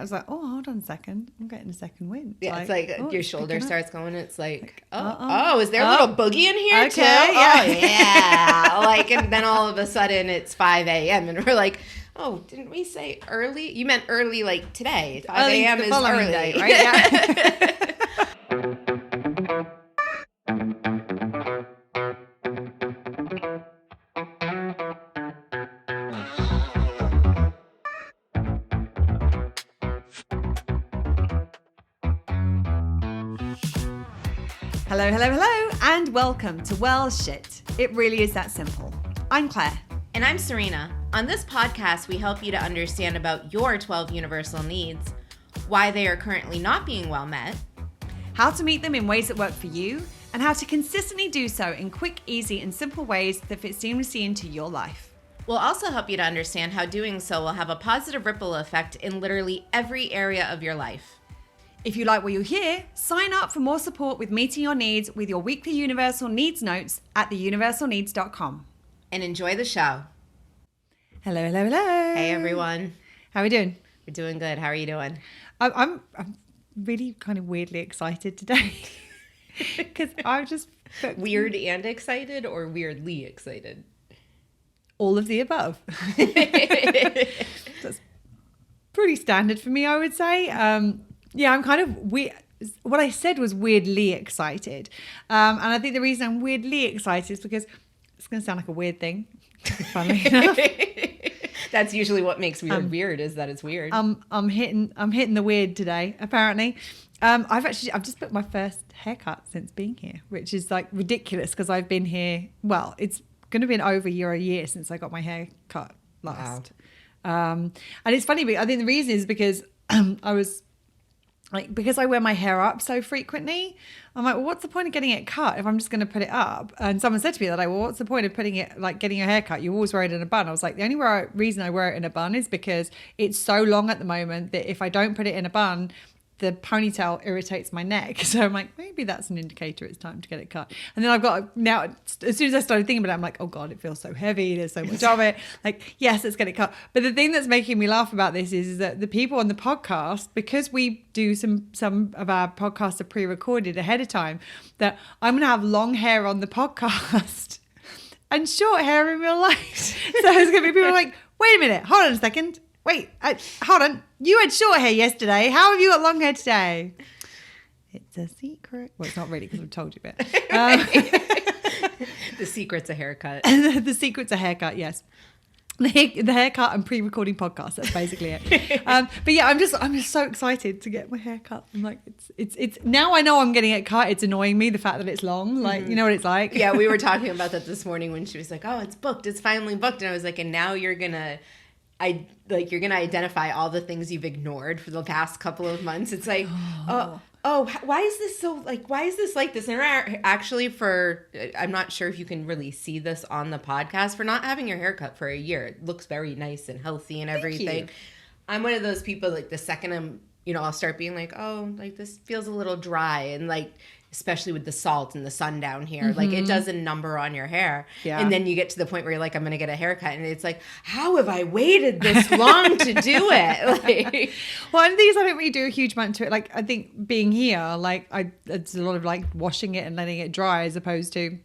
was like, oh, hold on a second. I'm getting a second wind. Yeah, it's like oh, your it's shoulder starts going. It's like, uh-oh. Is there a little boogie in here too? Yeah. Oh, yeah. Like, and then all of a sudden it's 5 a.m. and we're like, oh, didn't we say early? You meant early like today. 5 a.m. is early. Day, right? Yeah. Hello, hello, hello, and welcome to Well Shit. It really is that simple. I'm Claire. And I'm Serena. On this podcast, we help you to understand about your 12 universal needs, why they are currently not being well met, how to meet them in ways that work for you, and how to consistently do so in quick, easy, and simple ways that fit seamlessly into your life. We'll also help you to understand how doing so will have a positive ripple effect in literally every area of your life. If you like what you hear, sign up for more support with meeting your needs with your weekly Universal Needs notes at theuniversalneeds.com. And enjoy the show. Hello, hello, hello. Hey, everyone. How are we doing? We're doing good. How are you doing? I'm really kind of weirdly excited today because I just... Weird and excited or weirdly excited? All of the above. That's pretty standard for me, I would say. Yeah, I'm kind of weird. What I said was weirdly excited. And I think the reason I'm weirdly excited is because it's going to sound like a weird thing. Funnily enough. That's usually what makes weird is that it's weird. I'm hitting the weird today, apparently. I've just booked my first haircut since being here, which is like ridiculous because I've been here. Well, it's going to be over a year since I got my hair cut last. Wow. And it's funny, but I think the reason is because because I wear my hair up so frequently, I'm like, well, what's the point of getting it cut if I'm just going to put it up? And someone said to me that, well, what's the point of putting it, like getting your hair cut? You always wear it in a bun. I was like, the only reason I wear it in a bun is because it's so long at the moment that if I don't put it in a bun, the ponytail irritates my neck. So I'm like, maybe that's an indicator it's time to get it cut. And then now, as soon as I started thinking about it, I'm like, oh God, it feels so heavy. There's so much of it. Like, yes, let's get it cut. But the thing that's making me laugh about this is that the people on the podcast, because we do some of our podcasts are pre-recorded ahead of time, that I'm going to have long hair on the podcast and short hair in real life. So it's going to be people like, wait a minute, hold on a second. Wait, hold on. You had short hair yesterday. How have you got long hair today? It's a secret. Well, it's not really because I've told you a bit. The secret's a haircut. The secret's a haircut, yes. The haircut and pre-recording podcast. That's basically it. But yeah, I'm just so excited to get my hair cut. I'm like, it's now I know I'm getting it cut. It's annoying me, the fact that it's long. Like, you know what it's like? Yeah, we were talking about that this morning when she was like, oh, it's booked. It's finally booked. And I was like, and now you're going to identify all the things you've ignored for the past couple of months. It's like, why is this so why is this like this? And actually I'm not sure if you can really see this on the podcast, for not having your hair cut for a year. It looks very nice and healthy and everything. I'm one of those people, like the second I'll start being like, oh, like this feels a little dry, and like, especially with the salt and the sun down here, like it does a number on your hair. Yeah. And then you get to the point where you're like, I'm going to get a haircut. And it's like, how have I waited this long to do it? Well, and these, I don't really do a huge amount to it. Like, I think being here, like it's a lot of like washing it and letting it dry, as opposed to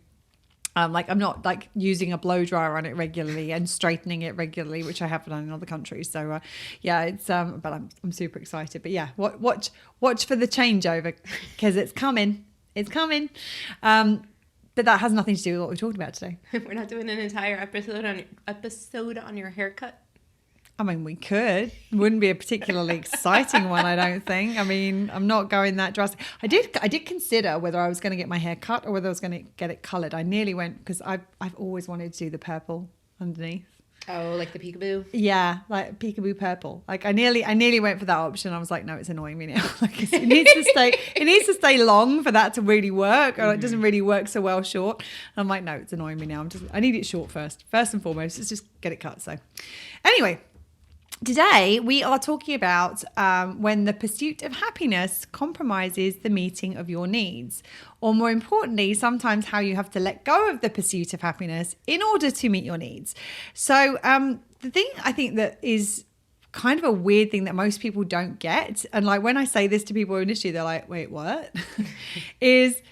I'm not like using a blow dryer on it regularly and straightening it regularly, which I have done in other countries. So yeah, it's but I'm super excited. But yeah, watch for the changeover because it's coming. It's coming. But that has nothing to do with what we're talking about today. We're not doing an entire episode on your haircut. I mean, we could. It wouldn't be a particularly exciting one, I don't think. I mean, I'm not going that drastic. I did consider whether I was going to get my hair cut or whether I was going to get it coloured. I nearly went because I've always wanted to do the purple underneath. Oh, like the peekaboo? Yeah, like peekaboo purple. Like I nearly went for that option. I was like, no, it's annoying me now. Like it needs to stay long for that to really work, or it doesn't really work so well short. And I'm like, no, it's annoying me now. I need it short first and foremost. Let's just get it cut. So anyway, today we are talking about when the pursuit of happiness compromises the meeting of your needs, or more importantly, sometimes how you have to let go of the pursuit of happiness in order to meet your needs. So the thing I think that is kind of a weird thing that most people don't get. And like when I say this to people initially, they're like, wait, what? Is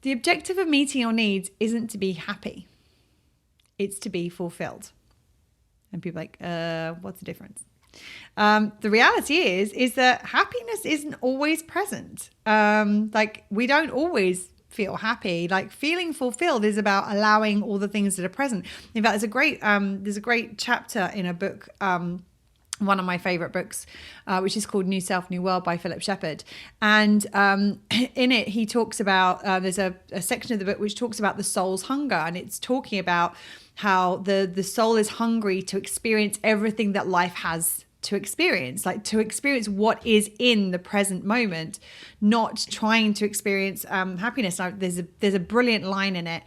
the objective of meeting your needs isn't to be happy. It's to be fulfilled. And people are like, what's the difference? The reality is that happiness isn't always present. Like we don't always feel happy. Like feeling fulfilled is about allowing all the things that are present. In fact, there's a great chapter in a book, one of my favorite books, which is called New Self, New World by Philip Shepherd. And in it, he talks about, there's a section of the book which talks about the soul's hunger. And it's talking about how the soul is hungry to experience everything that life has to experience, like to experience what is in the present moment, not trying to experience happiness. Now, there's a brilliant line in it,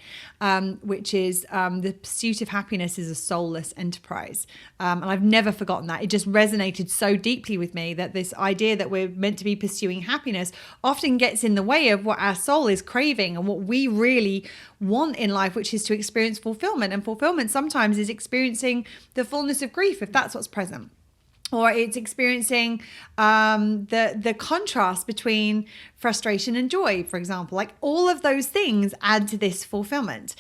which is the pursuit of happiness is a soulless enterprise. And I've never forgotten that. It just resonated so deeply with me that this idea that we're meant to be pursuing happiness often gets in the way of what our soul is craving and what we really want in life, which is to experience fulfillment. And fulfillment sometimes is experiencing the fullness of grief, if that's what's present. Or it's experiencing the contrast between frustration and joy, for example. Like all of those things add to this fulfillment.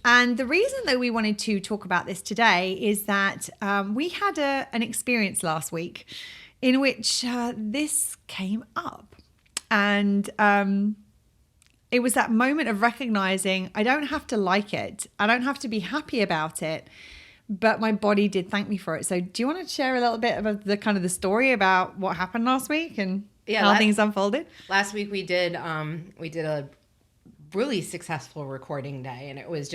And the reason that we wanted to talk about this today is that we had an experience last week in which this came up. And it was that moment of recognizing I don't have to like it. I don't have to be happy about it. But my body did thank me for it. So do you want to share a little bit about the story about what happened last week and how things unfolded? Last week we did a really successful recording day, and it was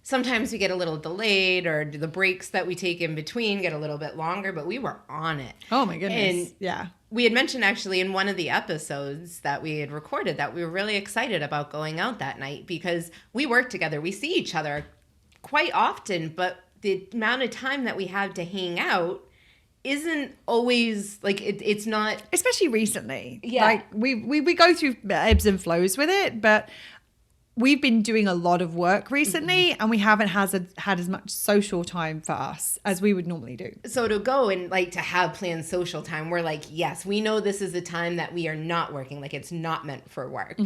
sometimes we get a little delayed, or the breaks that we take in between get a little bit longer, but we were on it. Oh my goodness. And yeah. We had mentioned actually in one of the episodes that we had recorded that we were really excited about going out that night because we work together. We see each other quite often, but the amount of time that we have to hang out isn't always like it's not, especially recently. Yeah, like we go through ebbs and flows with it, but we've been doing a lot of work recently, and we haven't had as much social time for us as we would normally do. So to go and like to have planned social time, we're like, yes, we know this is a time that we are not working, like it's not meant for work.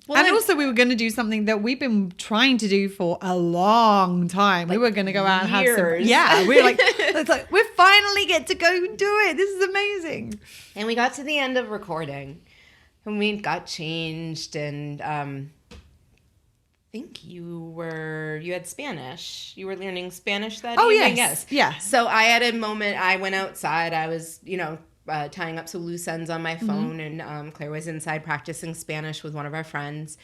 Well, and also we were going to do something that we've been trying to do for a long time. Like we were going to go out and have some... Yeah, we were like, it's like, we finally get to go and do it. This is amazing. And we got to the end of recording and we got changed, and I think you had Spanish. You were learning Spanish that evening? Oh, yes. Yeah. So I had a moment, I went outside, I was, tying up some loose ends on my phone, and Claire was inside practicing Spanish with one of our friends.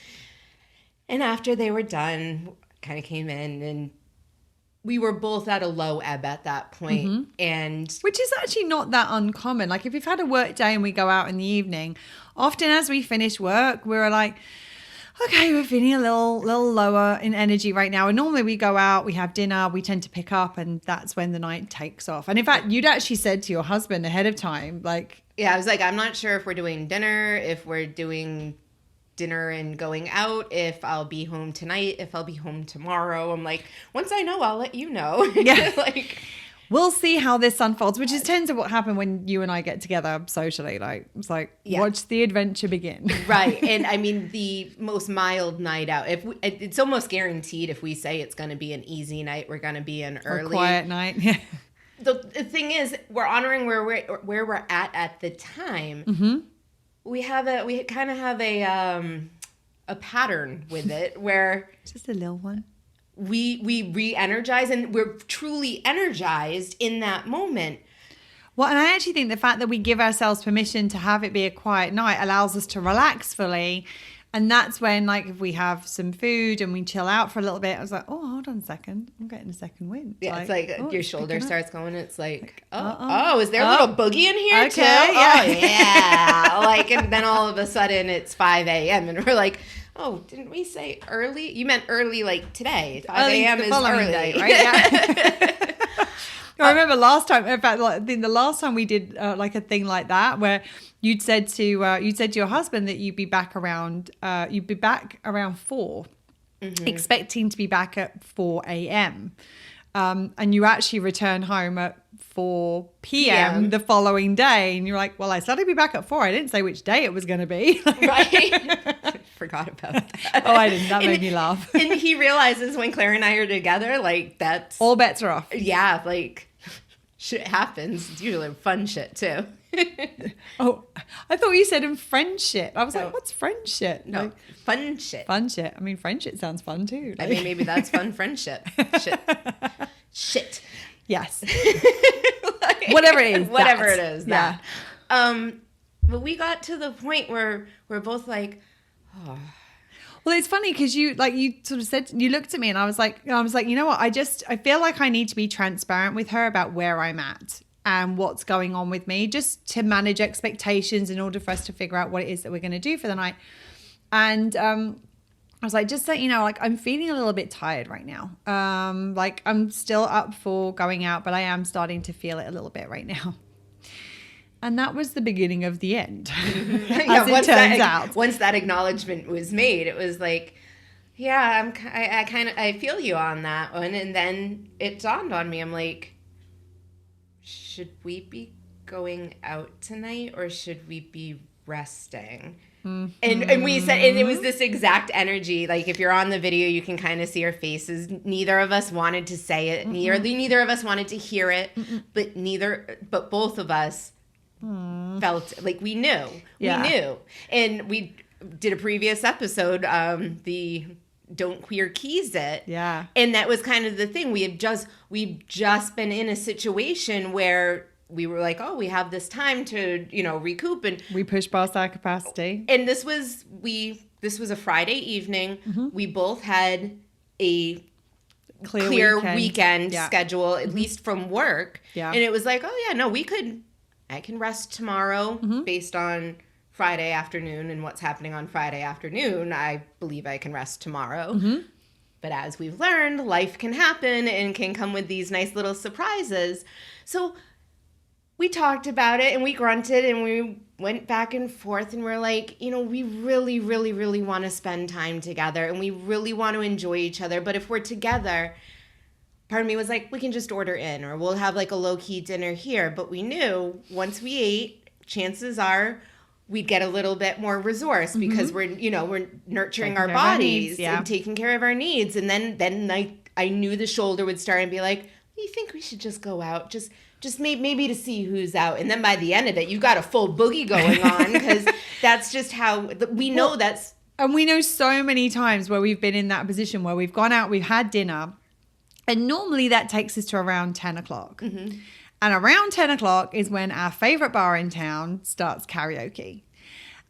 And after they were done, kind of came in, and we were both at a low ebb at that point. And which is actually not that uncommon. Like if we've had a work day and we go out in the evening, often as we finish work, we're like, okay, we're feeling a little lower in energy right now. And normally we go out, we have dinner, we tend to pick up, and that's when the night takes off. And in fact, you'd actually said to your husband ahead of time, like... Yeah, I was like, I'm not sure if we're doing dinner, if we're doing dinner and going out, if I'll be home tonight, if I'll be home tomorrow. I'm like, once I know, I'll let you know. Yeah. Like... We'll see how this unfolds, which is tends to what happened when you and I get together socially. Like it's like, watch the adventure begin. Right. And I mean, the most mild night out, it's almost guaranteed if we say it's going to be an easy night, we're going to be an early. Or quiet night. Yeah. The thing is, we're honoring where we're at the time. We kind of have a pattern with it where. Just a little one. We re-energize, and we're truly energized in that moment. Well, and I actually think the fact that we give ourselves permission to have it be a quiet night allows us to relax fully. And that's when, like, if we have some food and we chill out for a little bit, I was like, oh, hold on a second. I'm getting a second wind. Yeah, it's like your shoulder starts going. It's like, is there a little boogie in here too? Yeah. Oh, yeah. Like, and then all of a sudden it's 5 a.m. and we're like, oh, didn't we say early? You meant early like today. 5 a.m. is early. Day, right? Yeah. I remember last time, in fact, like, the last time we did like a thing like that where you'd said to your husband that you'd be back around 4, expecting to be back at 4 a.m. And you actually return home at 4 p.m. the following day. And you're like, well, I said I'd be back at 4. I didn't say which day it was going to be. Right. Forgot about that. Oh, I didn't. That made me laugh. And he realizes when Claire and I are together, like, that's... all bets are off. Yeah, like, shit happens. It's usually fun shit, too. Oh, I thought you said in friendship. I was like, what's friendship? No, Like, fun shit. fun shit. I mean, friendship sounds fun too. I mean, maybe that's fun friendship. Shit. Shit. Yes. Like, Whatever it is. Whatever that. it is. Yeah. That. But we got to the point where we're both like, oh. Well, it's funny because you sort of said, you looked at me and I was like, you know what? I feel like I need to be transparent with her about where I'm at and what's going on with me, just to manage expectations in order for us to figure out what it is that we're going to do for the night. And I was like, just so you know, like, I'm feeling a little bit tired right now. Like, I'm still up for going out, but I am starting to feel it a little bit right now. And that was the beginning of the end, as it turns out. Once that acknowledgement was made, it was like, yeah, I feel you on that one. And then it dawned on me. I'm like, should we be going out tonight or should we be resting? Mm-hmm. And we said, and it was this exact energy. Like, if you're on the video, you can kind of see our faces. Neither of us wanted to say it. Neither of us wanted to hear it. But both of us felt like we knew. Yeah. We knew. And we did a previous episode, the Don't Queer Keys It. Yeah. And that was kind of the thing. We've just been in a situation where we were like, oh, we have this time to, recoup, and we pushed past our capacity. And this was a Friday evening. Mm-hmm. We both had a clear weekend schedule, at least from work. Yeah. And it was like, oh yeah, no, I can rest tomorrow based on Friday afternoon and what's happening on Friday afternoon. I believe I can rest tomorrow. Mm-hmm. But as we've learned, life can happen and can come with these nice little surprises. So we talked about it and we grunted and we went back and forth and we're like, we really, really, really want to spend time together and we really want to enjoy each other. But if we're together, part of me was like, we can just order in or we'll have like a low-key dinner here. But we knew once we ate, chances are we'd get a little bit more resource because we're nurturing our bodies and taking care of our needs. And then I knew the shoulder would start and be like, you think we should just go out? Just maybe to see who's out. And then by the end of it, you've got a full boogie going on because that's just how we know that's. And we know so many times where we've been in that position where we've gone out, we've had dinner, and normally that takes us to around 10 o'clock. Mm-hmm. And around 10 o'clock is when our favorite bar in town starts karaoke.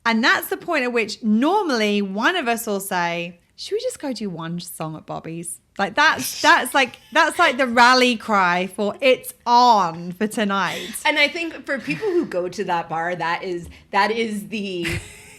And that's the point at which normally one of us will say, should we just go do one song at Bobby's? Like that's like the rally cry for it's on for tonight. And I think for people who go to that bar, that is the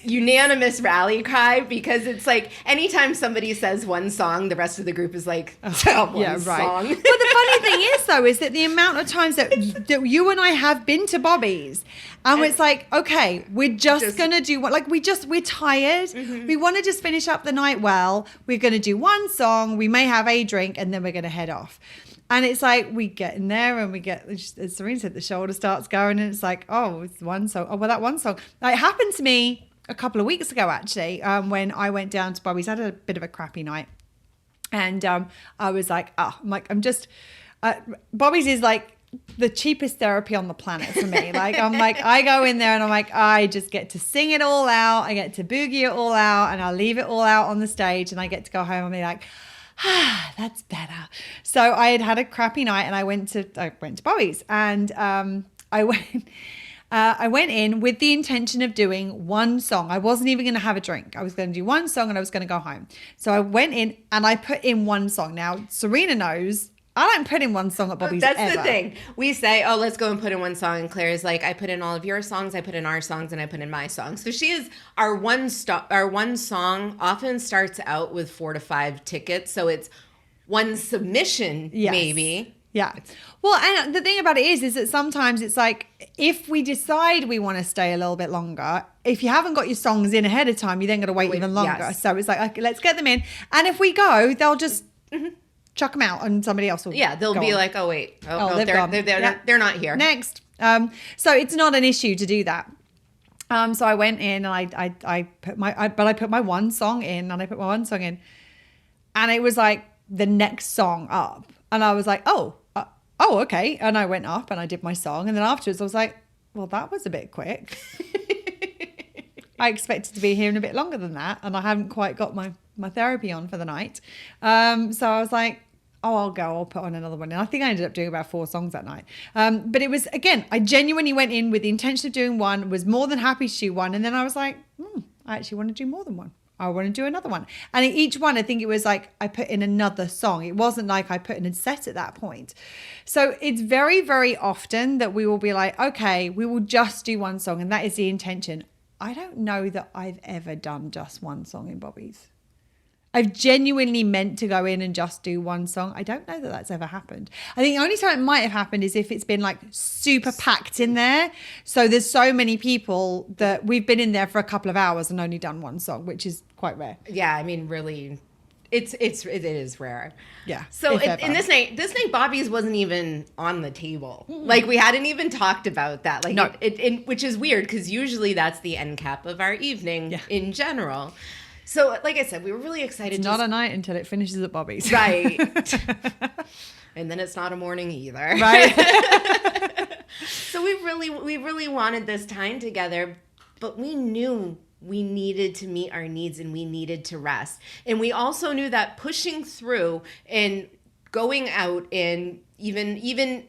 unanimous rally cry, because it's like anytime somebody says one song, the rest of the group is like, one song. But the funny thing is, though, is that the amount of times that you and I have been to Bobby's, and it's like, okay, we're just gonna do what, like we're tired. Mm-hmm. We want to just finish up the night well. We're gonna do one song. We may have a drink, and then we're gonna head off. And it's like we get in there and we get, as Serena said, the shoulder starts going, and it's like, oh, it's one song. Oh, well, that one song. It happened to me a couple of weeks ago, actually, when I went down to Bobby's. I had a bit of a crappy night. And I was like, Bobby's is like the cheapest therapy on the planet for me. Like, I'm like, I go in there and I'm like, I just get to sing it all out. I get to boogie it all out, and I'll leave it all out on the stage, and I get to go home and be like, that's better. So I had a crappy night, and I went to Bobby's, and I went in with the intention of doing one song. I wasn't even going to have a drink. I was going to do one song and I was going to go home. So I went in and I put in one song. Now, Serena knows I don't put in one song at Bobby's ever. That's the thing. We say, oh, let's go and put in one song. And Claire's like, I put in all of your songs, I put in our songs, and I put in my songs. So she is, our one song often starts out with 4 to 5 tickets. So it's one submission, maybe. Yeah. Well, and the thing about it is that sometimes it's like, if we decide we want to stay a little bit longer, if you haven't got your songs in ahead of time, you then got to wait even longer. Yes. So it's like, okay, let's get them in. And if we go, they'll just chuck them out and somebody else will they'll go be on. like, oh wait, they've gone. they're not here. Next. So it's not an issue to do that. So I went in and I put my one song in, and it was like the next song up, and I was like, oh, okay, and I went up and I did my song, and then afterwards I was like, well, that was a bit quick. I expected to be here in a bit longer than that, and I haven't quite got my therapy on for the night. So I was like, oh, I'll put on another one. And I think I ended up doing about 4 songs that night. But it was, again, I genuinely went in with the intention of doing one, was more than happy to do one. And then I was like, I actually want to do more than one. I want to do another one. And each one, I think it was like I put in another song. It wasn't like I put in a set at that point. So it's very, very often that we will be like, okay, we will just do one song. And that is the intention. I don't know that I've ever done just one song in Bobby's. I've genuinely meant to go in and just do one song. I don't know that that's ever happened. I think the only time it might have happened is if it's been like super packed in there. So there's so many people that we've been in there for a couple of hours and only done one song, which is quite rare. Yeah, I mean, really, it is rare. Yeah. So in this night, Bobby's wasn't even on the table. Like we hadn't even talked about that. Like no. Which is weird because usually that's the end cap of our evening in general. So, like I said, we were really excited. It's not a night until it finishes at Bobby's. Right. And then it's not a morning either. Right. So we really wanted this time together, but we knew we needed to meet our needs and we needed to rest. And we also knew that pushing through and going out and even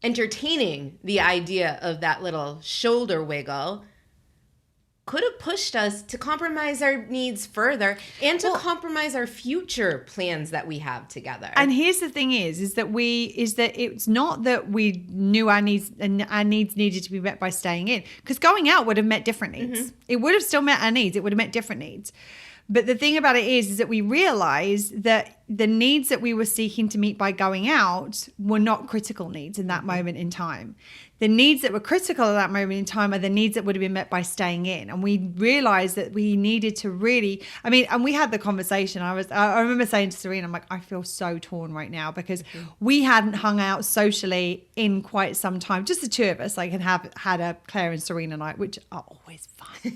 entertaining the idea of that little shoulder wiggle could have pushed us to compromise our needs further and to compromise our future plans that we have together. And here's the thing is that it's not that we knew our needs and our needs needed to be met by staying in, because going out would have met different needs. Mm-hmm. It would have still met our needs. It would have met different needs. But the thing about it is that we realized that the needs that we were seeking to meet by going out were not critical needs in that moment in time. The needs that were critical at that moment in time are the needs that would have been met by staying in. And we realized that we needed to really, and we had the conversation. I remember saying to Serena, I'm like, I feel so torn right now because we hadn't hung out socially in quite some time. Just the two of us, like, had a Claire and Serena night, which are always fun.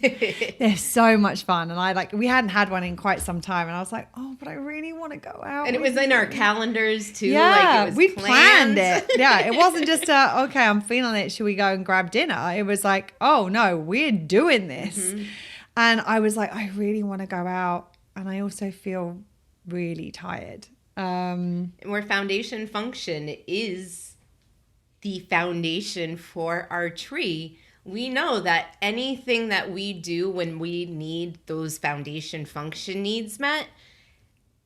They're so much fun. And we hadn't had one in quite some time. And I was like, oh, but I really want to go out. And it was in our calendars too. Yeah, like it was we planned it. Yeah, it wasn't just okay, I'm feeling it. Should we go and grab dinner? It was like, oh no, we're doing this. Mm-hmm. And I was like, I really want to go out. And I also feel really tired. Where foundation function is the foundation for our tree. We know that anything that we do when we need those foundation function needs met,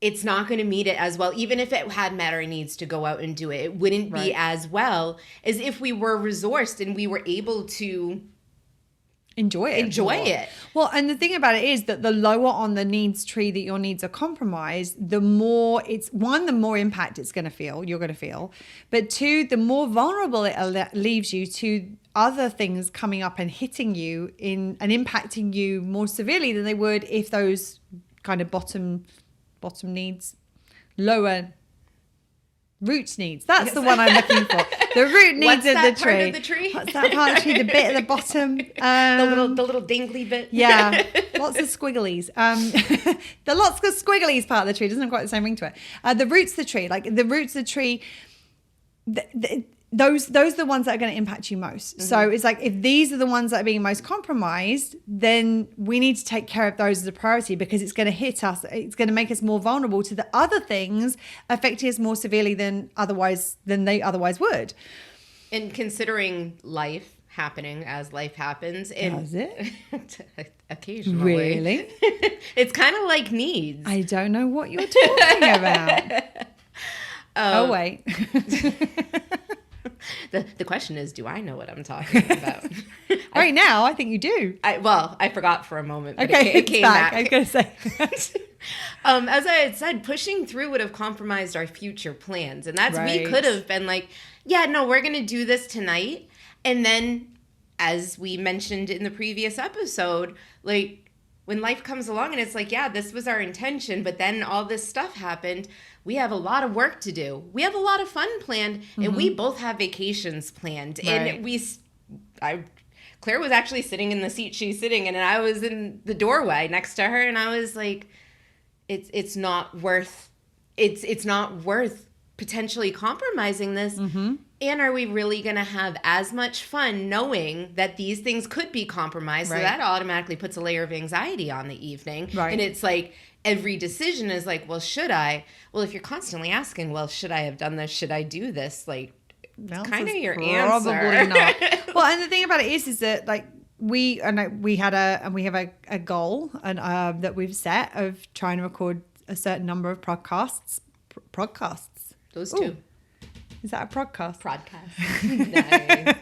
it's not going to meet it as well. Even if it had met our needs to go out and do it, it wouldn't be as well as if we were resourced and we were able to enjoy it. Well, and the thing about it is that the lower on the needs tree that your needs are compromised, the more the more impact you're going to feel. But 2, the more vulnerable it leaves you to other things coming up and hitting you and impacting you more severely than they would if those kind of bottom needs, lower roots needs. That's the one I'm looking for. The root needs of the tree. Part of the tree? What's that part of the tree? The bit at the bottom. The little dingly bit. Yeah. Lots of squigglies. The lots of squigglies part of the tree doesn't have quite the same ring to it. The roots of the tree, like the roots of the tree, those are the ones that are going to impact you most. Mm-hmm. So it's like, if these are the ones that are being most compromised, then we need to take care of those as a priority because it's going to hit us. It's going to make us more vulnerable to the other things affecting us more severely than they otherwise would. And considering life happening as life happens. Does it? Occasionally. Really? It's kind of like needs. I don't know what you're talking about. Oh, wait. The question is, do I know what I'm talking about? Right now, I think you do. I forgot for a moment. But okay, it came back. I was going to say. As I had said, pushing through would have compromised our future plans. And that's, we could have been like, yeah, no, we're going to do this tonight. And then, as we mentioned in the previous episode, like, when life comes along and it's like, yeah, this was our intention, but then all this stuff happened. We have a lot of work to do. We have a lot of fun planned, and we both have vacations planned. Right. And Claire was actually sitting in the seat she's sitting in, and I was in the doorway next to her, and I was like, it's not worth potentially compromising this. And are we really going to have as much fun knowing that these things could be compromised? Right. So that automatically puts a layer of anxiety on the evening. Right. And it's like every decision is like, well, should I? Well, if you're constantly asking, well, should I have done this? Should I do this? Like, kind of your answer. Probably not. Well, and the thing about it is that like we have a goal and that we've set of trying to record a certain number of podcasts. Those Ooh. two. Is that a podcast? Nice.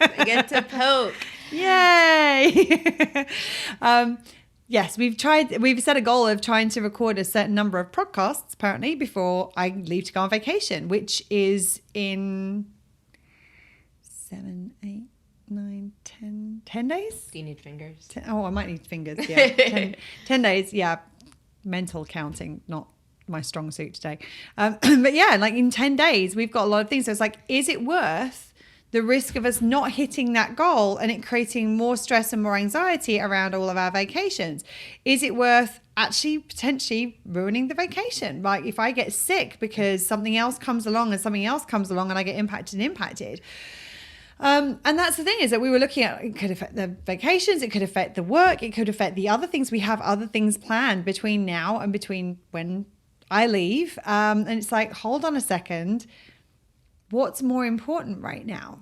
I get to poke. Yay! Yes, we've set a goal of trying to record a certain number of podcasts apparently before I leave to go on vacation, which is in 7, 8, 9, 10 days? Do you need fingers? I might need fingers, yeah. 10 days, yeah. Mental counting, not my strong suit today. But yeah, like in 10 days, we've got a lot of things. So it's like, is it worth the risk of us not hitting that goal and it creating more stress and more anxiety around all of our vacations? Is it worth actually potentially ruining the vacation? Like if I get sick because something else comes along and I get impacted. And that's the thing is that we were looking at, it could affect the vacations, it could affect the work, it could affect the other things. We have other things planned between now and between when I leave. And it's like, hold on a second. What's more important right now?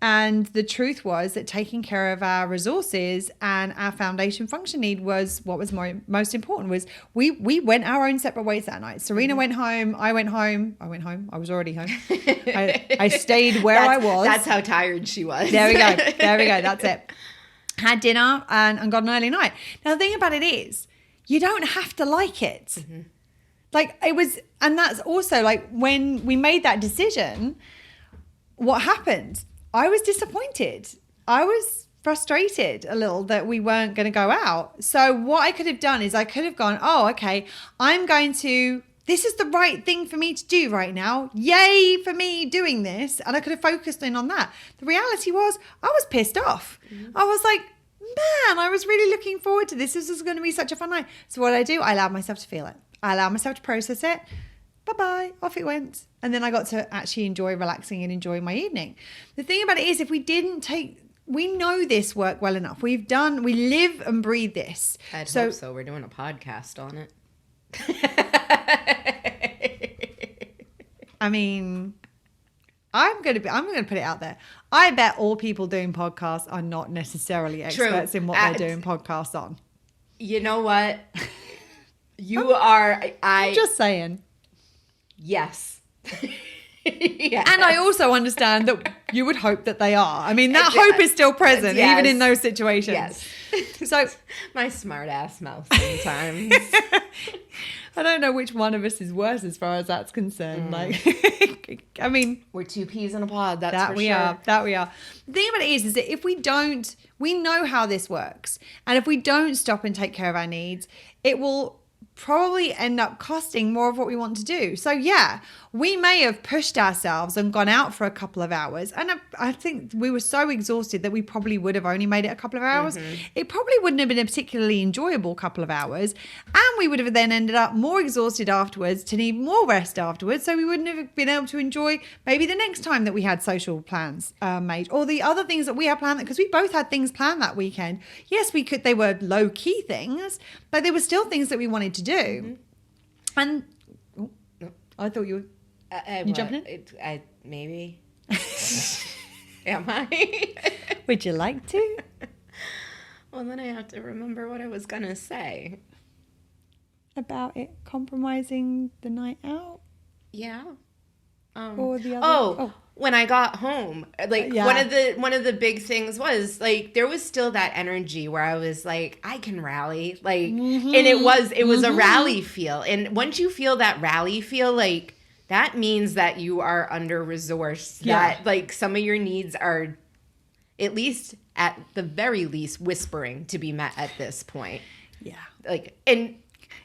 And the truth was that taking care of our resources and our foundation function need was what was most important. Was we went our own separate ways that night. Serena went home. I went home. I was already home. I stayed where I was. That's how tired she was. There we go. That's it. Had dinner and got an early night. Now the thing about it is, you don't have to like it. Mm-hmm. Like it was, and that's also like when we made that decision, what happened? I was disappointed. I was frustrated a little that we weren't going to go out. So what I could have done is I could have gone, oh, okay, this is the right thing for me to do right now. Yay for me doing this. And I could have focused in on that. The reality was I was pissed off. Mm-hmm. I was like, man, I was really looking forward to this. This is going to be such a fun night. So what did? I allowed myself to feel it. I allowed myself to process it. Bye-bye, off it went. And then I got to actually enjoy relaxing and enjoy my evening. The thing about it is we know this work well enough. We live and breathe this. I'd hope so. We're doing a podcast on it. I mean, I'm going to put it out there. I bet all people doing podcasts are not necessarily experts in what they're doing podcasts on. You know what? I'm just saying. Yes. Yes. And I also understand that you would hope that they are. I mean, that hope is still present, even in those situations. Yes. So my smart ass mouth sometimes. I don't know which one of us is worse as far as that's concerned. Like, I mean, we're two peas in a pod. That we are. The thing about it is that if we know how this works, and if we don't stop and take care of our needs, it will probably end up costing more of what we want to do. So yeah, we may have pushed ourselves and gone out for a couple of hours. And I think we were so exhausted that we probably would have only made it a couple of hours. Mm-hmm. It probably wouldn't have been a particularly enjoyable couple of hours. And we would have then ended up more exhausted afterwards to need more rest afterwards. So we wouldn't have been able to enjoy maybe the next time that we had social plans made, or the other things that we had planned, because we both had things planned that weekend. Yes, we could, they were low key things, but they were still things that we wanted to do. Mm-hmm. And I thought you were... You jumping in? Maybe. Am I? Would you like to? Well, then I have to remember what I was going to say. About it compromising the night out? Yeah. Or the other... When I got home, like one of the big things was like there was still that energy where I was like, I can rally, like, and it was a rally feel. And once you feel that rally feel, like that means that you are under resourced. Yeah. That like some of your needs are, at least at the very least, whispering to be met at this point. Yeah. Like, and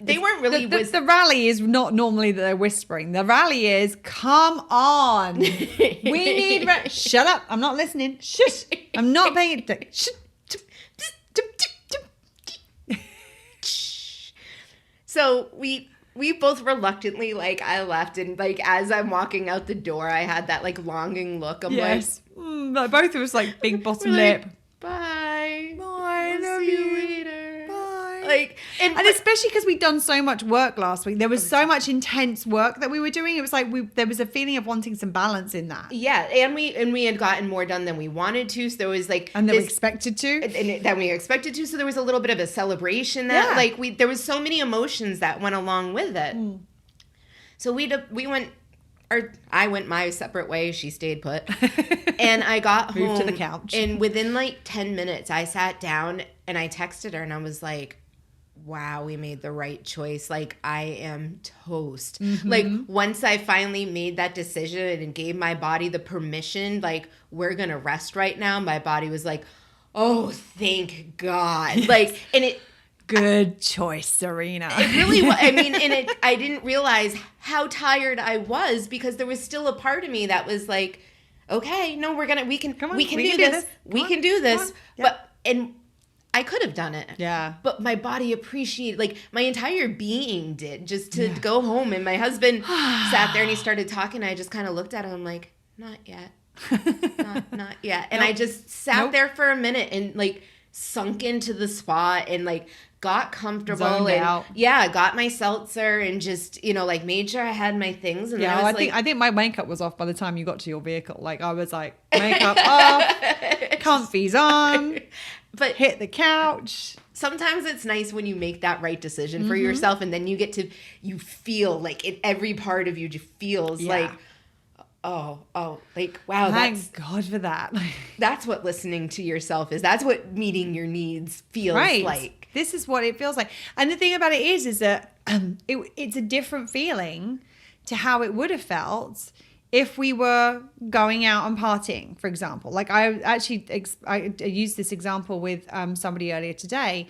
they weren't really the rally is not normally that they're whispering. The rally is, come on. We need shut up. I'm not listening. Shush. I'm not paying it. So we both reluctantly, like, I left, and like as I'm walking out the door, I had that like longing look. I'm yes. Like both of us like big bottom like, lip. Bye. Bye. We'll Love see you later. Bye. Like, and especially because we'd done so much work last week. There was so much intense work that we were doing. It was like there was a feeling of wanting some balance in that. Yeah, and we had gotten more done than we wanted to. So there was like, and then we expected to, and then we expected to. So there was a little bit of a celebration that like there was so many emotions that went along with it. So we went. Or I went my separate way. She stayed put. And I got home. Moved to the couch. And within like 10 minutes, I sat down and I texted her and I was like, wow, we made the right choice. Like, I am toast. Like, once I finally made that decision and gave my body the permission, like, we're going to rest right now, my body was like, oh, thank God. Yes. Like, and it... Good choice, Serena. It really was. I mean, and I didn't realize how tired I was because there was still a part of me that was like, okay, no, we can do this. We can do this. But, and I could have done it. Yeah. But my body appreciated, like my entire being did, just to go home. And my husband sat there and he started talking. And I just kind of looked at him like, not yet. not yet. And I just sat there for a minute and like sunk into the spot and like got comfortable. Zoned out. Got my seltzer and just, like made sure I had my things. And I think my makeup was off by the time you got to your vehicle. Like I was like, makeup off, comfies on, but hit the couch. Sometimes it's nice when you make that right decision for yourself and then you feel like in every part of you just feels like, oh, like, wow. Thank God for that. That's what listening to yourself is. That's what meeting your needs feels like. This is what it feels like. And the thing about it is that it's a different feeling to how it would have felt if we were going out and partying, for example. Like I used this example with somebody earlier today.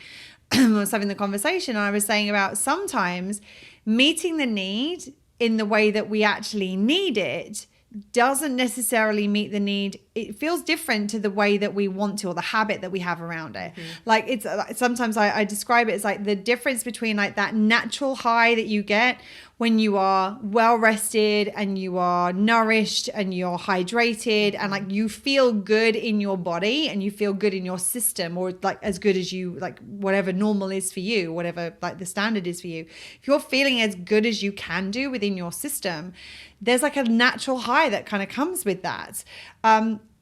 I was having the conversation and I was saying about sometimes meeting the need in the way that we actually need it doesn't necessarily meet the need. It feels different to the way that we want to, or the habit that we have around it. Like it's sometimes I describe it as like the difference between like that natural high that you get when you are well rested and you are nourished and you're hydrated and like you feel good in your body and you feel good in your system, or like as good as you, like whatever normal is for you, whatever like the standard is for you. If you're feeling as good as you can do within your system, there's like a natural high that kind of comes with that.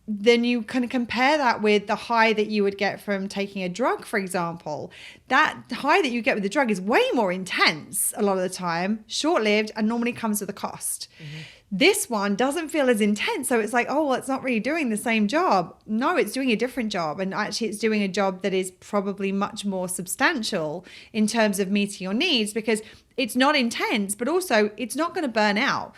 Then you kind of compare that with the high that you would get from taking a drug, for example. That high that you get with the drug is way more intense a lot of the time, short-lived, and normally comes with a cost. This one doesn't feel as intense. So it's like, oh, well, it's not really doing the same job. No, it's doing a different job. And actually it's doing a job that is probably much more substantial in terms of meeting your needs, because it's not intense, but also it's not going to burn out.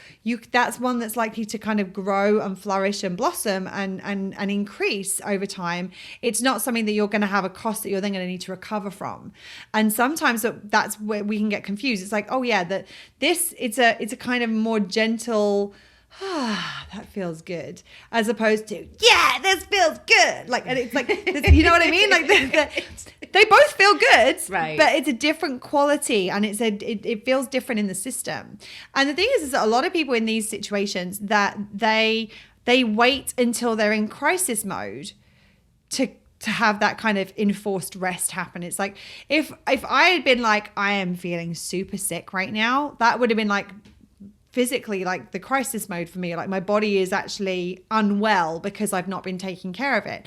That's one that's likely to kind of grow and flourish and blossom and increase over time. It's not something that you're going to have a cost that you're then going to need to recover from. And sometimes that's where we can get confused. It's like, oh yeah, it's a kind of more gentle, that feels good, as opposed to, yeah, this feels good. Like, and it's like, you know what I mean? Like they both feel good, right? But it's a different quality, and it feels different in the system. And the thing is that a lot of people in these situations that they wait until they're in crisis mode to have that kind of enforced rest happen. It's like if I had been like, I am feeling super sick right now, that would have been like physically like the crisis mode for me. Like my body is actually unwell because I've not been taking care of it.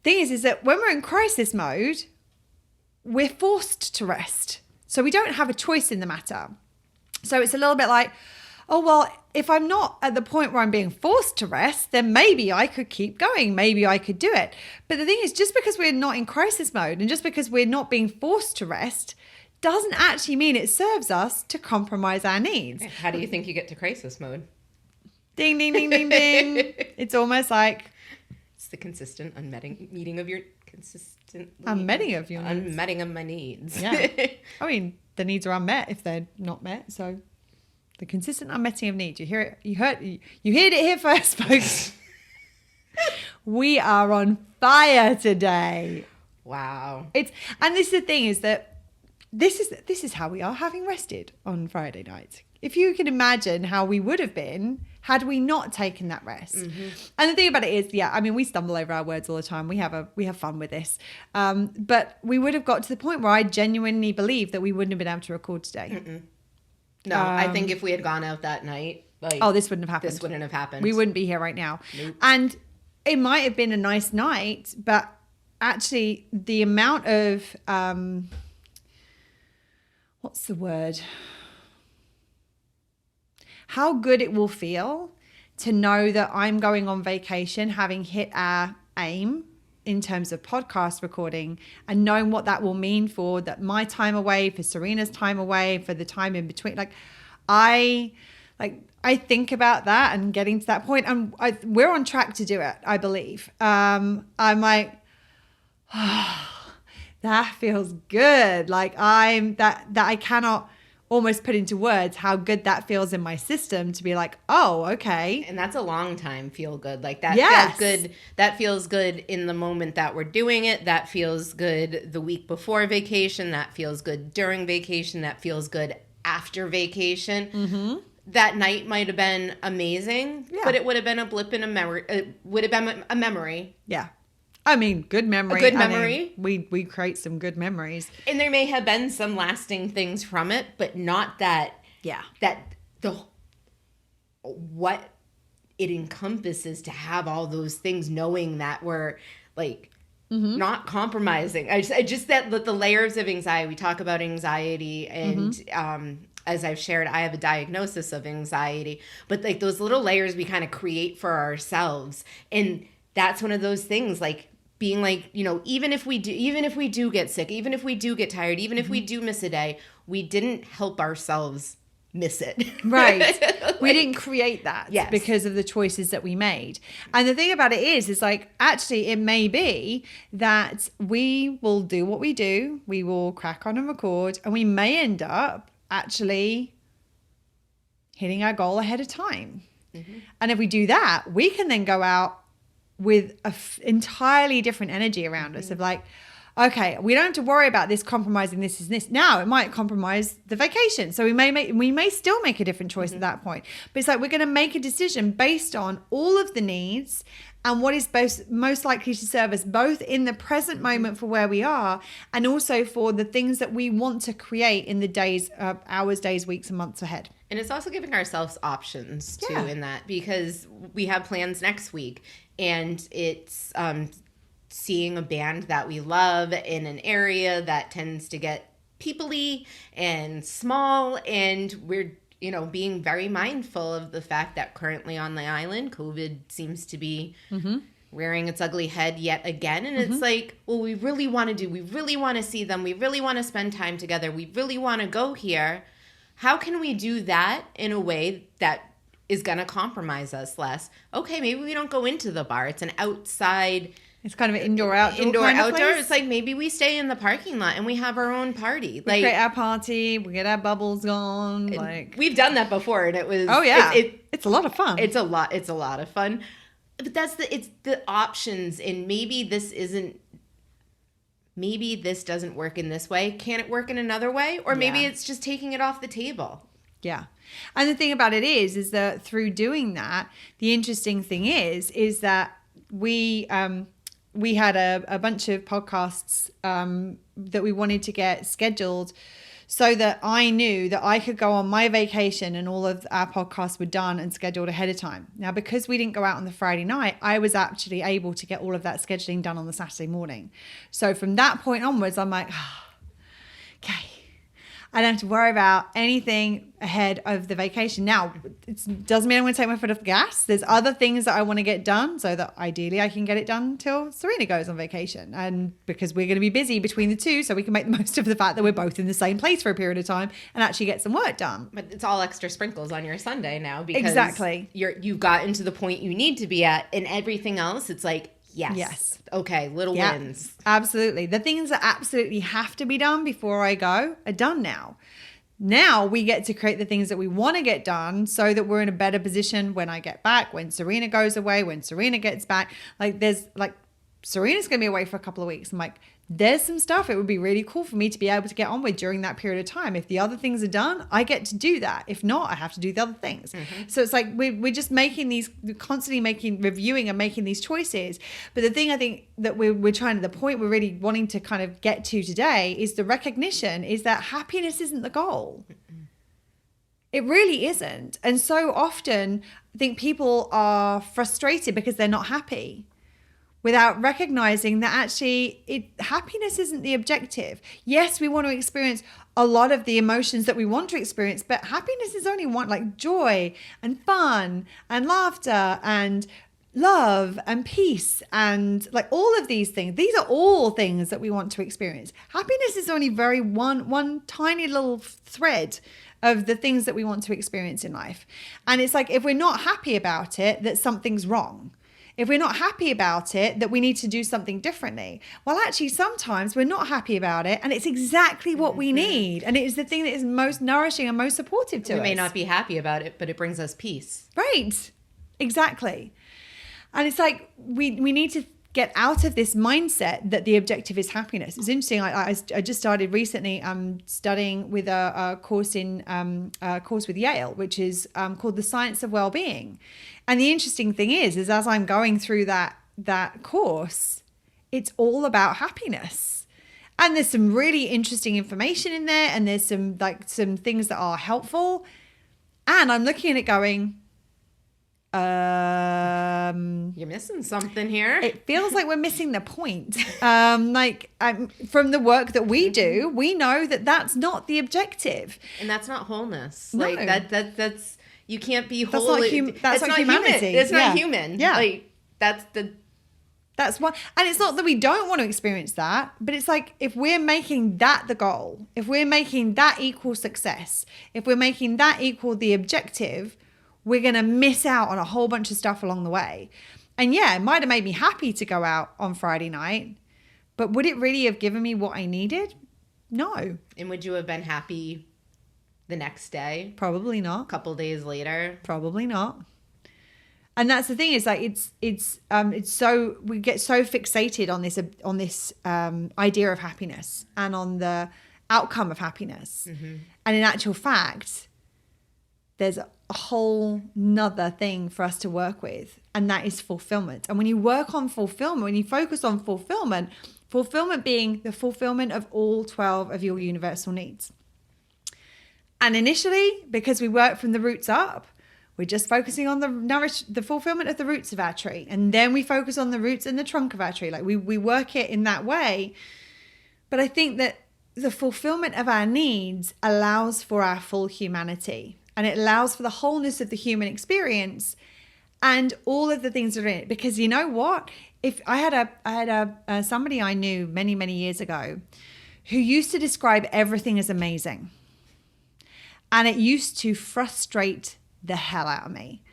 Thing is that when we're in crisis mode, we're forced to rest. So we don't have a choice in the matter. So it's a little bit like, oh, well, if I'm not at the point where I'm being forced to rest, then maybe I could keep going. Maybe I could do it. But the thing is, just because we're not in crisis mode and just because we're not being forced to rest doesn't actually mean it serves us to compromise our needs. How do you think you get to crisis mode? Ding, ding, ding, ding, ding. It's almost like... It's the consistent meeting of your consistently unmeeting of your needs. unmeeting of my needs. Yeah. I mean, the needs are unmet if they're not met. So the consistent unmeeting of needs. You hear it. You heard it here first, folks. We are on fire today. Wow. And this is the thing, is that this is how we are, having rested on Friday night. If you can imagine how we would have been had we not taken that rest. Mm-hmm. And the thing about it is, I mean, we stumble over our words all the time. We have fun with this. But we would have got to the point where I genuinely believe that we wouldn't have been able to record today. Mm-mm. No, I think if we had gone out that night, this wouldn't have happened. This wouldn't have happened. We wouldn't be here right now. Nope. And it might have been a nice night, but actually the amount of, what's the word? How good it will feel to know that I'm going on vacation, having hit our aim in terms of podcast recording, and knowing what that will mean for my time away, for Serena's time away, for the time in between. I think about that and getting to that point, and we're on track to do it, I believe. I'm like, that feels good. Like that I cannot almost put into words how good that feels in my system to be like, oh, okay. And that's a long time feel good. Like that yes. feels good. That feels good in the moment that we're doing it. That feels good the week before vacation. That feels good during vacation. That feels good after vacation. Mm-hmm. That night might have been amazing, but it would have been a blip in a memory. It would have been a memory. Yeah. I mean, good memory. A good memory. I mean, we create some good memories. And there may have been some lasting things from it, but not that. Yeah. What it encompasses to have all those things, knowing that we're like not compromising. I just that the layers of anxiety. We talk about anxiety and as I've shared, I have a diagnosis of anxiety, but like those little layers we kind of create for ourselves. And that's one of those things, like being like, even if we do get sick, even if we do get tired, even if we do miss a day, we didn't help ourselves miss it. Right. We didn't create that because of the choices that we made. And the thing about it is like, actually, it may be that we will do what we do. We will crack on and record, and we may end up actually hitting our goal ahead of time. Mm-hmm. And if we do that, we can then go out with an entirely different energy around us of like, okay, we don't have to worry about this compromising this and this. Now it might compromise the vacation. So we may still make a different choice at that point. But it's like we're going to make a decision based on all of the needs and what is most likely to serve us both in the present moment for where we are, and also for the things that we want to create in the days, hours, days, weeks, and months ahead. And it's also giving ourselves options too in that, because we have plans next week, and it's seeing a band that we love in an area that tends to get people-y and small, and we're being very mindful of the fact that currently on the island, COVID seems to be rearing its ugly head yet again. And it's like, well, we really want to see them. We really want to spend time together. We really want to go here. How can we do that in a way that is going to compromise us less? Okay, maybe we don't go into the bar. It's an outside. It's kind of an indoor-outdoor kind of place. It's like maybe we stay in the parking lot and we have our own party. We create our party. We get our bubbles going. We've done that before, and it was. Oh yeah, it's a lot of fun. It's a lot of fun. But it's the options, and maybe this doesn't work in this way. Can it work in another way? Or maybe it's just taking it off the table. Yeah. And the thing about it is that through doing that, the interesting thing is that we had a bunch of podcasts that we wanted to get scheduled so that I knew that I could go on my vacation and all of our podcasts were done and scheduled ahead of time. Now, because we didn't go out on the Friday night, I was actually able to get all of that scheduling done on the Saturday morning. So from that point onwards, I'm like, okay, I don't have to worry about anything ahead of the vacation. Now, it doesn't mean I'm going to take my foot off the gas. There's other things that I want to get done so that ideally I can get it done till Serena goes on vacation. And because we're going to be busy between the two, so we can make the most of the fact that we're both in the same place for a period of time and actually get some work done. But it's all extra sprinkles on your Sunday now because you got into the point you need to be at, and everything else, it's like, Yes. Okay, little Yeah, wins. absolutely. The things that absolutely have to be done before I go are done now. Now we get to create the things that we want to get done so that we're in a better position when I get back, when Serena goes away, when Serena gets back. Serena's going to be away for a couple of weeks. I'm like, there's some stuff it would be really cool for me to be able to get on with during that period of time. If the other things are done, I get to do that. If not, I have to do the other things. Mm-hmm. So it's like we're just constantly reviewing and making these choices. But the thing I think that we're trying to, the point we're really wanting to kind of get to today is the recognition is that happiness isn't the goal. Mm-mm. It really isn't. And so often I think people are frustrated because they're not happy, without recognizing that actually happiness isn't the objective. Yes, we want to experience a lot of the emotions that we want to experience, but happiness is only one, like joy and fun and laughter and love and peace and like all of these things. These are all things that we want to experience. Happiness is only very one tiny little thread of the things that we want to experience in life. And it's like, if we're not happy about it, that something's wrong. If we're not happy about it, that we need to do something differently. Well, actually, sometimes we're not happy about it, and it's exactly what we need. And it is the thing that is most nourishing and most supportive to us. We may not be happy about it, but it brings us peace. Right. Exactly. And it's like we need to get out of this mindset that the objective is happiness. It's interesting. I just started recently studying with a course with Yale, which is called The Science of Wellbeing. And the interesting thing is as I'm going through that course, it's all about happiness. And there's some really interesting information in there, and there's some things that are helpful. And I'm looking at it going, you're missing something here. It feels like we're missing the point. From the work that we do, we know that that's not the objective, and that's not wholeness. No. Like that's you can't be whole. That's not humanity. Human. It's not human. Yeah, like that's what. And it's not that we don't want to experience that, but it's like if we're making that the goal, if we're making that equal success, if we're making that equal the objective, we're going to miss out on a whole bunch of stuff along the way. And yeah, it might have made me happy to go out on Friday night, but would it really have given me what I needed? No. And would you have been happy the next day? Probably not. A couple days later? Probably not. And that's the thing, is like it's so, we get so fixated on this idea of happiness and on the outcome of happiness. Mm-hmm. And in actual fact, there's a whole nother thing for us to work with, and that is fulfillment. And when you work on fulfillment, when you focus on fulfillment being the fulfillment of all 12 of your universal needs. And initially, because we work from the roots up, we're just focusing on the fulfillment of the roots of our tree. And then we focus on the roots and the trunk of our tree. Like we work it in that way. But I think that the fulfillment of our needs allows for our full humanity. And it allows for the wholeness of the human experience and all of the things that are in it. Because you know what? If I had somebody I knew many, many years ago who used to describe everything as amazing. And it used to frustrate the hell out of me.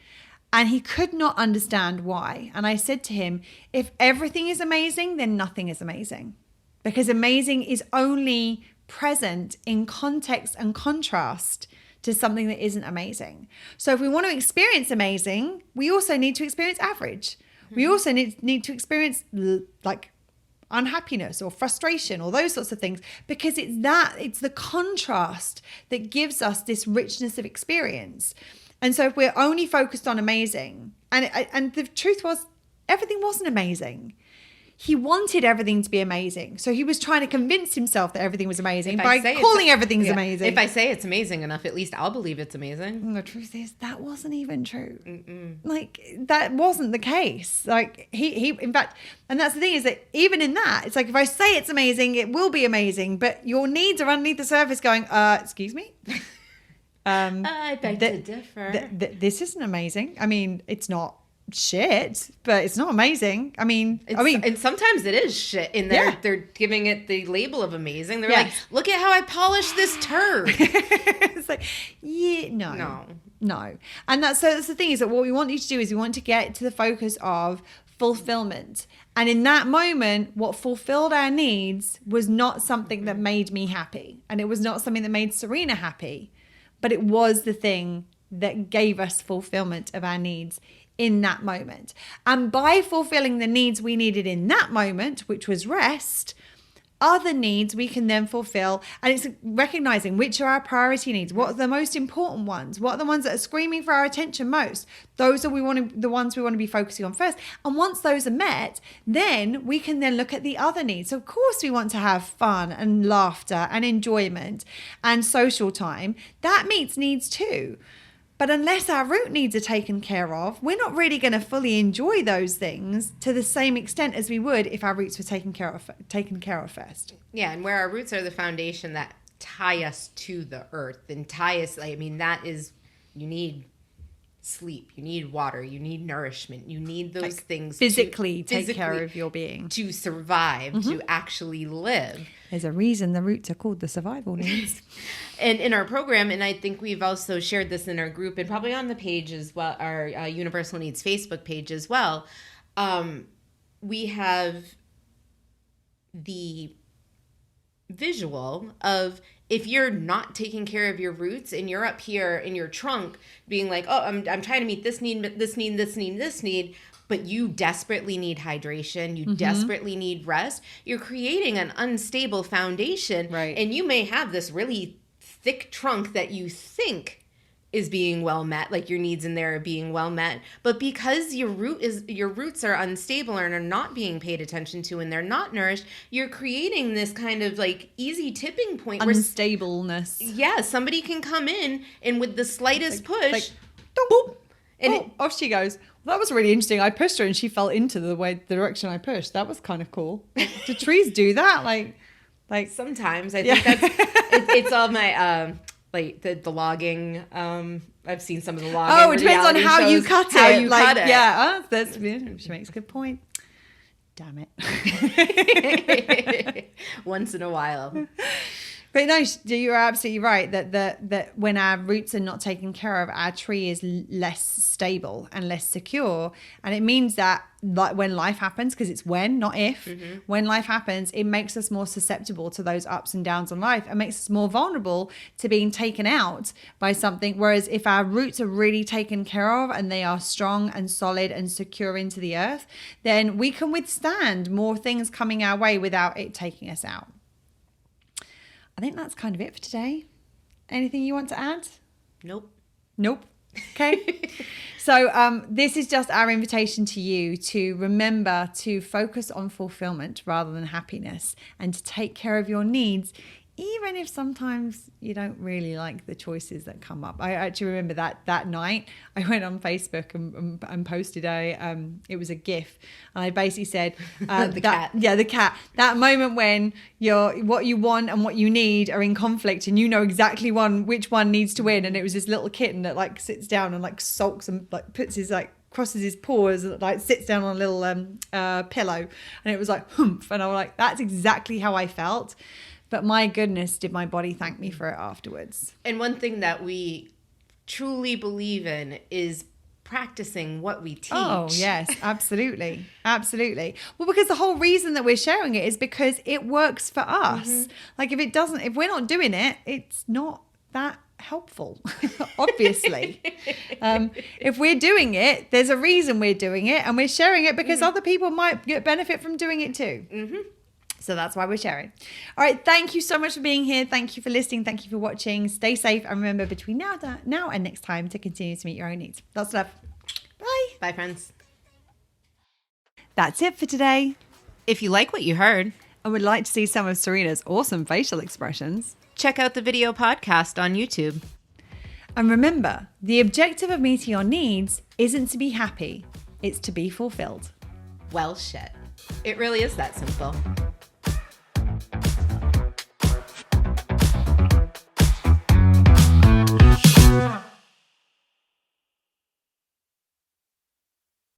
And he could not understand why. And I said to him, if everything is amazing, then nothing is amazing. Because amazing is only present in context and contrast to something that isn't amazing. So if we want to experience amazing, we also need to experience average. Mm-hmm. We also need to experience like unhappiness or frustration or those sorts of things, because it's the contrast that gives us this richness of experience. And so if we're only focused on amazing, and the truth was, everything wasn't amazing. He wanted everything to be amazing. So he was trying to convince himself that everything was amazing by calling everything's amazing. If I say it's amazing enough, at least I'll believe it's amazing. And the truth is, that wasn't even true. Mm-mm. Like, that wasn't the case. Like, he, in fact, and that's the thing, is that even in that, it's like, if I say it's amazing, it will be amazing. But your needs are underneath the surface going, excuse me? I beg to differ. This isn't amazing. I mean, it's not shit, but it's not amazing. And sometimes it is shit in there. Yeah. They're giving it the label of amazing. They're like, look at how I polished this turd. It's like, yeah, no. And that's the thing, is that what we want you to do is we want to get to the focus of fulfillment. And in that moment, what fulfilled our needs was not something that made me happy. And it was not something that made Serena happy, but it was the thing that gave us fulfillment of our needs in that moment. And by fulfilling the needs we needed in that moment, which was rest, other needs we can then fulfill. And it's recognizing which are our priority needs. What are the most important ones? What are the ones that are screaming for our attention most? Those are the ones we want to be focusing on first. And once those are met, then we can then look at the other needs. So of course we want to have fun and laughter and enjoyment and social time. That meets needs too. But unless our root needs are taken care of, we're not really going to fully enjoy those things to the same extent as we would if our roots were taken care of first. Yeah, and where our roots are the foundation that tie us to the earth and tie us, that is, you need sleep, you need water, you need nourishment, you need those things physically take care of your being to survive, to actually live. There's a reason the roots are called the survival needs. And in our program, and I think we've also shared this in our group and probably on the page as well, our Universal Needs Facebook page as well, we have the visual of if you're not taking care of your roots and you're up here in your trunk being like, oh, I'm trying to meet this need, this need, this need, this need, but you desperately need hydration, you desperately need rest, you're creating an unstable foundation. Right. And you may have this really thick trunk that you think is being well met, like your needs in there are being well met, but because your roots are unstable and are not being paid attention to and they're not nourished, you're creating this kind of like easy tipping point unstableness. Yeah, somebody can come in and with the slightest push, boop, and off she goes. Well, that was really interesting. I pushed her and she fell into the direction I pushed. That was kind of cool. Do trees do that? Like sometimes I think that's it's all my like the logging. I've seen some of the logging. Oh, it depends on how you cut it. How you cut it. Yeah, she makes a good point. Damn it. Once in a while. But no, you're absolutely right that when our roots are not taken care of, our tree is less stable and less secure. And it means that like when life happens, because it's when, not if, when life happens, it makes us more susceptible to those ups and downs in life and makes us more vulnerable to being taken out by something. Whereas if our roots are really taken care of and they are strong and solid and secure into the earth, then we can withstand more things coming our way without it taking us out. I think that's kind of it for today. Anything you want to add? Nope. Okay. So this is just our invitation to you to remember to focus on fulfillment rather than happiness and to take care of your needs, even if sometimes you don't really like the choices that come up. I actually remember that night I went on Facebook and posted it was a GIF, and I basically said the cat. Yeah, the cat. That moment when what you want and what you need are in conflict, and you know exactly which one needs to win. And it was this little kitten that like sits down and like sulks and like puts his like crosses his paws, like sits down on a little pillow, and it was like humph, and I was like, that's exactly how I felt. But my goodness, did my body thank me for it afterwards. And one thing that we truly believe in is practicing what we teach. Oh, yes, absolutely. Absolutely. Well, because the whole reason that we're sharing it is because it works for us. Like if we're not doing it, it's not that helpful, obviously. If we're doing it, there's a reason we're doing it, and we're sharing it because other people might get benefit from doing it too. So that's why we're sharing. All right. Thank you so much for being here. Thank you for listening. Thank you for watching. Stay safe. And remember, between now and next time, to continue to meet your own needs. Lots of love. Bye. Bye, friends. That's it for today. If you like what you heard and would like to see some of Serena's awesome facial expressions, check out the video podcast on YouTube. And remember, the objective of meeting your needs isn't to be happy. It's to be fulfilled. Well, shit. It really is that simple.